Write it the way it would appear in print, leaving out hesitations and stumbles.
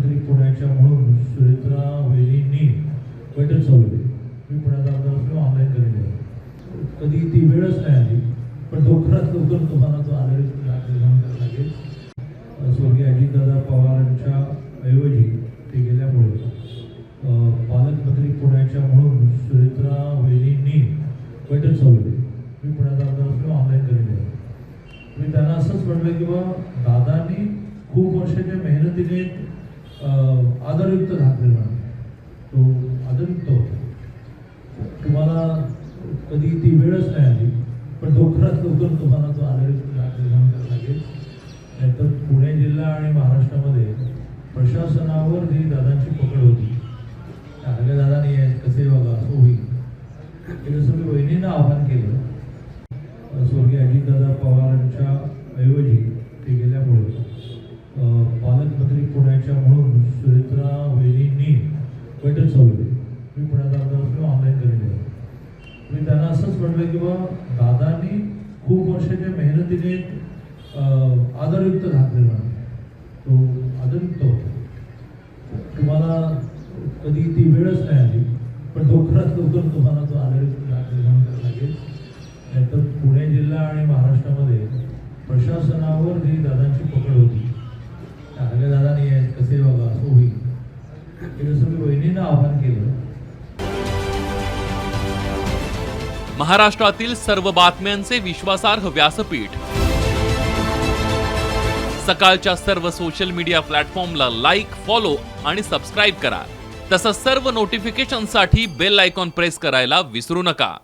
पालकमंत्री पुण्याच्या म्हणून सुरेत्रा वहिनींनी बैठक चालवली. मी पुण्यात आमदार असलो ऑनलाईन करेल. कधी ती वेळच नाही आली, पण लवकरात लवकर तुम्हाला तो आलेला निर्माण करायला लागेल. स्वर्गीय अजितदादा पवारांच्या ऐवजी ते गेल्यामुळे पालकमंत्री पुण्याच्या म्हणून सुरेत्रा वहिनींनी बैठक चालवली. मी पुण्यात आमदार असलो ऑनलाईन करेल. मी त्यांना असंच म्हटलं की बा दादांनी खूप वर्षाच्या मेहनतीने आदरयुक्त धाक निर्माण, तो आदरयुक्त होता. तुम्हाला कधी ती वेळच नाही आली, पण लवकरात लवकर तुम्हाला तो आदरयुक्त धाक निर्माण करायला लागेल. नाहीतर पुणे जिल्हा आणि महाराष्ट्रामध्ये प्रशासनावर जी दादांची पकड होती, त्या दादांनी कसे बघा असं होईल, हे जसं मी वहिनींना आवाहन केलं. स्वर्गीय अजितदादा पवारांच्या ऐवजी ते गेल्यामुळे पालकमंत्री पुण्याच्या म्हणून सुरेत्रा वहिनींनी बैठक चालवली. मी पुण्यात आमदार असलो ऑनलाईन करेल. मी त्यांना असंच म्हटलं की बा दादांनी खूप वर्षाच्या मेहनतीने आदरयुक्त धाक निर्माण, तो आदरयुक्त होता. तुम्हाला कधी ती वेळच नाही आली, पण लवकरात लवकर तुम्हाला तो आदरयुक्त धाक निर्माण करायला लागेल. नाहीतर पुणे जिल्हा आणि महाराष्ट्रामध्ये प्रशासनावर जी दादांची पकड होती, त्या दादांनी कसे बघा असं होईल, हे जसं मी वहिनींना आवाहन केलं. महाराष्ट्रातील सर्व बातम्यांचे विश्वासार्ह व्यासपीठ. सकाळच्या सर्व सोशल मीडिया प्लॅटफॉर्मला लाईक, फॉलो आणि सबस्क्राईब करा. तसंच सर्व नोटिफिकेशनसाठी बेल आयकॉन प्रेस करायला विसरू नका.